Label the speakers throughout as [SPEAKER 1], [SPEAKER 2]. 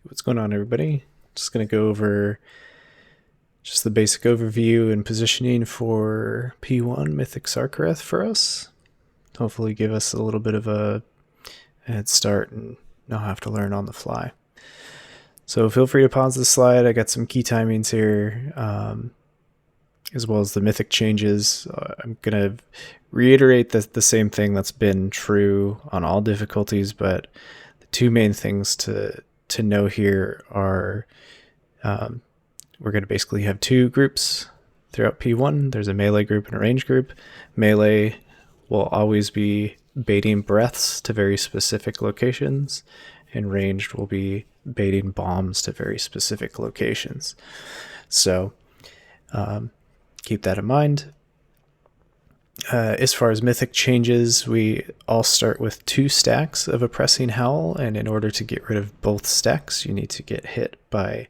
[SPEAKER 1] What's going on, everybody? Just going to go over just the basic overview and positioning for P1 Mythic Sark for us. Hopefully give us a little bit of a head start and not have to learn on the fly. So feel free to pause the slide. I got some key timings here, as well as the Mythic changes. I'm going to reiterate the same thing that's been true on all difficulties, but the two main things to know here are we're going to basically have two groups throughout P1. There's a melee group and a range group. Melee will always be baiting breaths to very specific locations, and ranged will be baiting bombs to very specific locations. So keep that in mind. As far as Mythic changes, we all start with 2 stacks of Oppressing Howl, and in order to get rid of both stacks, you need to get hit by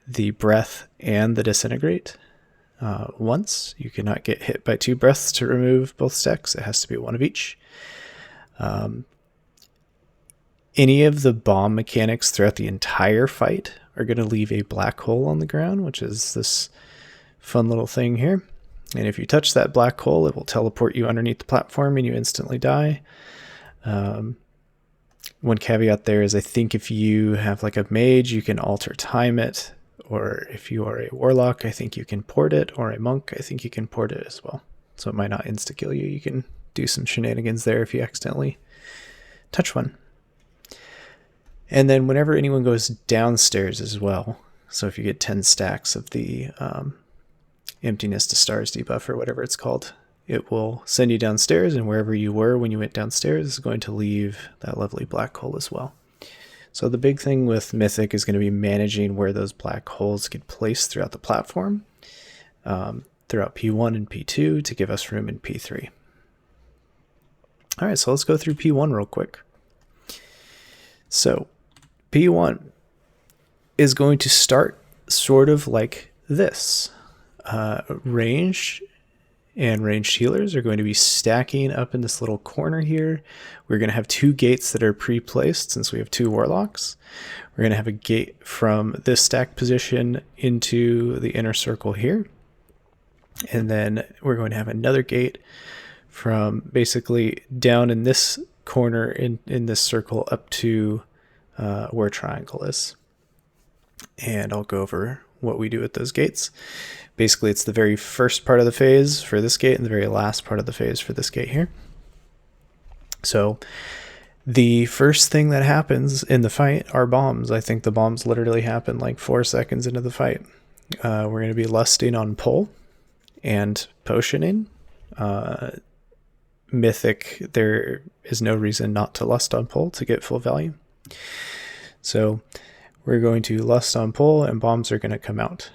[SPEAKER 1] the Breath and the Disintegrate once. You cannot get hit by 2 breaths to remove both stacks. It has to be one of each. Any of the bomb mechanics throughout the entire fight are going to leave a black hole on the ground, which is this fun little thing here. And if you touch that black hole, it will teleport you underneath the platform and you instantly die. One caveat there is I think if you have like a mage, you can alter time it. Or if you are a warlock, I think you can port it. Or a monk, I think you can port it as well. So it might not insta-kill you. You can do some shenanigans there if you accidentally touch one. And then whenever anyone goes downstairs as well, so if you get 10 stacks of the Emptiness to Stars debuff or whatever it's called, it will send you downstairs, and wherever you were when you went downstairs is going to leave that lovely black hole as well. So the big thing with Mythic is going to be managing where those black holes get placed throughout the platform, throughout P1 and P2 to give us room in P3. All right, so let's go through P1 real quick. So P1 is going to start sort of like this. Ranged and ranged healers are going to be stacking up in this little corner here. We're going to have 2 gates that are pre-placed since we have 2 warlocks. We're going to have a gate from this stack position into the inner circle here. And then we're going to have another gate from basically down in this corner in this circle up to where triangle is. And I'll go over what we do with those gates. Basically, it's the very first part of the phase for this gate and the very last part of the phase for this gate here. So the first thing that happens in the fight are bombs. I think the bombs literally happen like 4 seconds into the fight. We're going to be lusting on pull and potioning. Mythic, there is no reason not to lust on pull to get full value. So we're going to lust on pull and bombs are going to come out.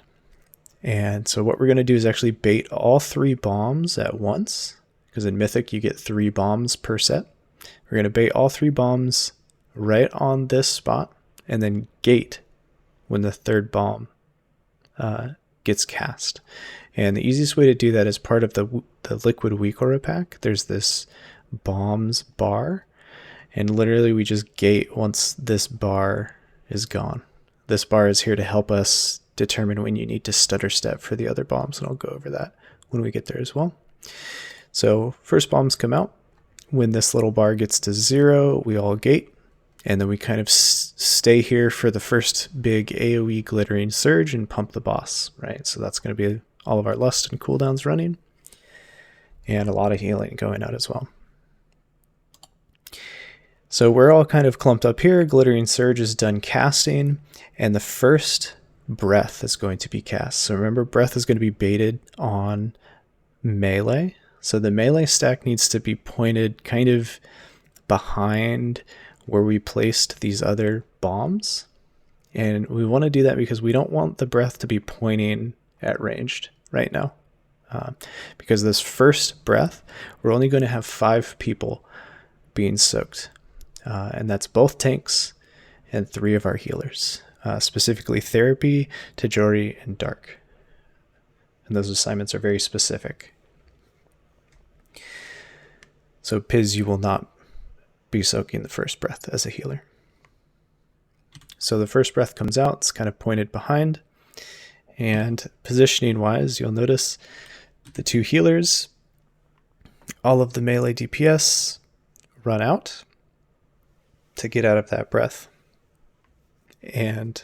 [SPEAKER 1] And so what we're going to do is actually bait all 3 bombs at once, because in Mythic you get 3 bombs per set. We're going to bait all 3 bombs right on this spot and then gate when the 3rd bomb gets cast. And the easiest way to do that is part of the liquid weak aura pack. There's this bombs bar, and literally we just gate once this bar is gone. This bar is here to help us determine when you need to stutter step for the other bombs, and I'll go over that when we get there as well. So first bombs come out. When this little bar gets to 0, we all gate, and then we kind of stay here for the first big AoE glittering surge and pump the boss, right? So that's going to be all of our lust and cooldowns running, and a lot of healing going out as well. So we're all kind of clumped up here. Glittering Surge is done casting, and the first breath is going to be cast. So remember, breath is going to be baited on melee. So the melee stack needs to be pointed kind of behind where we placed these other bombs. And we want to do that because we don't want the breath to be pointing at ranged right now. Because this first breath, we're only going to have 5 people being soaked. And that's both tanks and 3 of our healers. Specifically Therapy, Tajori, and Dark. And those assignments are very specific. So Piz, you will not be soaking the first breath as a healer. So the first breath comes out, it's kind of pointed behind. And positioning wise, you'll notice the 2 healers, all of the melee DPS run out to get out of that breath. And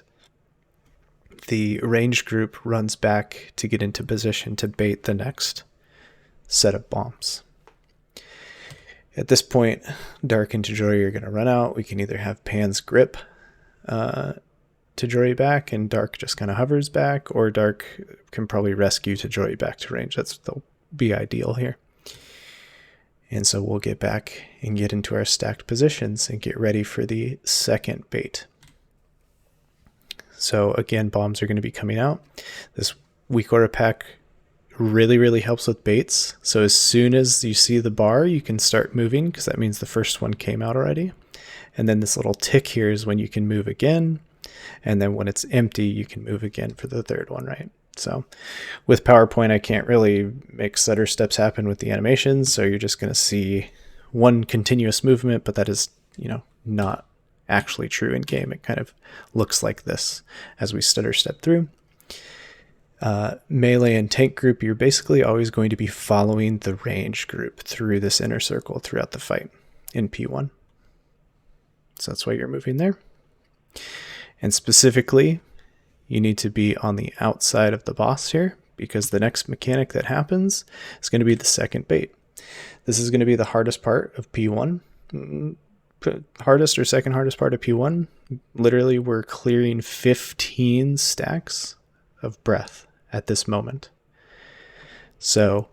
[SPEAKER 1] the ranged group runs back to get into position to bait the next set of bombs. At this point, Dark and Tajori are going to run out. We can either have Pan's grip Tajori back and Dark just kind of hovers back, or Dark can probably rescue Tajori back to range. That'll be ideal here. And so we'll get back and get into our stacked positions and get ready for the second bait. So again, bombs are going to be coming out. This weak aura pack really helps with baits. So as soon as you see the bar, you can start moving, because that means the first one came out already. And then this little tick here is when you can move again. And then when it's empty, you can move again for the third one, right? So with PowerPoint, I can't really make stutter steps happen with the animations. So you're just going to see one continuous movement, but that is, not actually true in game. It kind of looks like this as we stutter step through. Melee and tank group, you're basically always going to be following the range group through this inner circle throughout the fight in P1. So that's why you're moving there. And specifically, you need to be on the outside of the boss here, because the next mechanic that happens is going to be the second bait. This is going to be the hardest part of P1. Hardest or second hardest part of P1. Literally, we're clearing 15 stacks of breath at this moment. So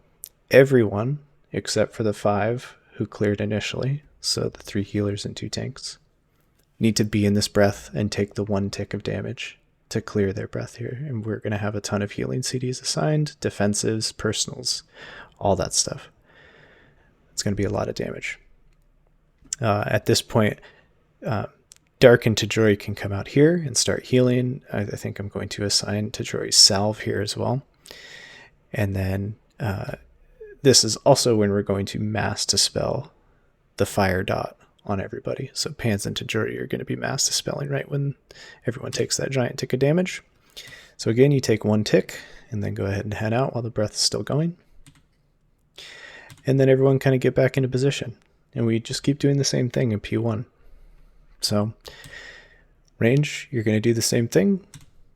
[SPEAKER 1] everyone, except for the 5 who cleared initially, so the 3 healers and 2 tanks, need to be in this breath and take the 1 tick of damage to clear their breath here. And we're going to have a ton of healing CDs assigned, defensives, personals, all that stuff. It's going to be a lot of damage. At this point, Dark and Tajori can come out here and start healing. I think I'm going to assign Tajori's salve here as well. And then this is also when we're going to mass dispel the fire dot on everybody. So Pans and Tajori are going to be mass dispelling right when everyone takes that giant tick of damage. So again, you take 1 tick and then go ahead and head out while the breath is still going. And then everyone kind of get back into position. And we just keep doing the same thing in P1. So range, you're going to do the same thing.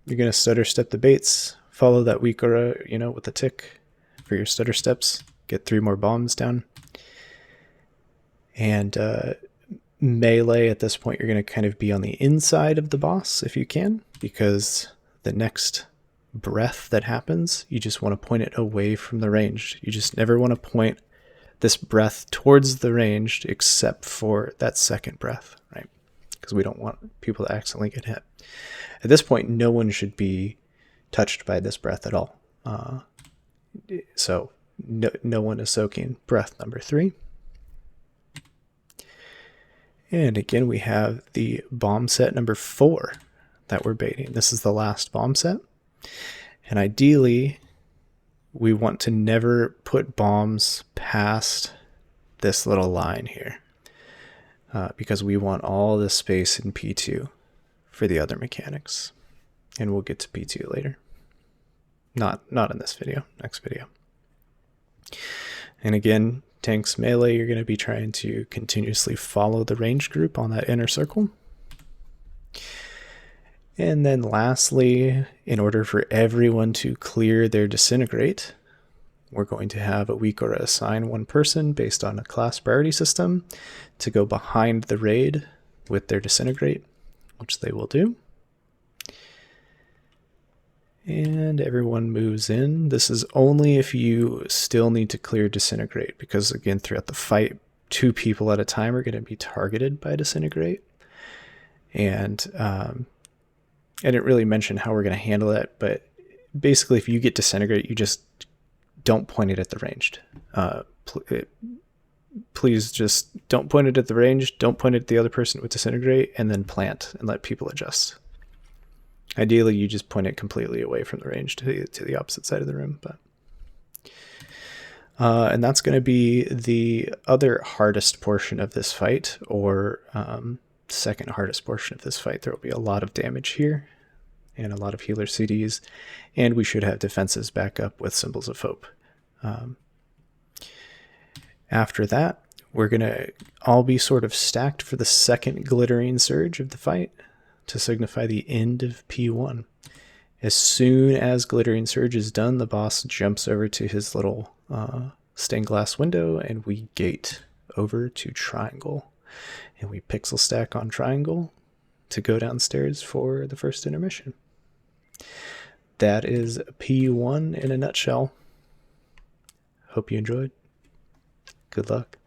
[SPEAKER 1] You're going to stutter step the baits, follow that weak aura, with the tick for your stutter steps, get 3 more bombs down. And melee, at this point, you're going to kind of be on the inside of the boss if you can, because the next breath that happens, you just want to point it away from the ranged. You just never want to point this breath towards the ranged except for that second breath, right? Because we don't want people to accidentally get hit. At this point, no one should be touched by this breath at all. So no one is soaking breath number 3. And again, we have the bomb set number 4 that we're baiting. This is the last bomb set. And ideally, we want to never put bombs past this little line here, because we want all this space in P2 for the other mechanics. And we'll get to P2 later. Not in this video, next video. And again, tanks melee, you're going to be trying to continuously follow the range group on that inner circle. And then lastly, in order for everyone to clear their disintegrate, we're going to have a weak aura assign 1 person based on a class priority system to go behind the raid with their disintegrate, which they will do. And everyone moves in. This is only if you still need to clear disintegrate, because again, throughout the fight, 2 people at a time are going to be targeted by disintegrate. And I didn't really mention how we're going to handle it, but basically if you get disintegrate, you just don't point it at the ranged. Please just don't point it at the ranged, don't point it at the other person with disintegrate, and then plant and let people adjust. Ideally, you just point it completely away from the range to the opposite side of the room. But and that's going to be the other hardest portion of this fight, or second hardest portion of this fight. There will be a lot of damage here and a lot of healer CDs, and we should have defenses back up with Symbols of Hope. After that, we're going to all be sort of stacked for the second Glittering Surge of the fight to signify the end of P1. As soon as Glittering Surge is done, the boss jumps over to his little stained glass window, and we gate over to Triangle. And we pixel stack on Triangle to go downstairs for the first intermission. That is P1 in a nutshell. Hope you enjoyed. Good luck.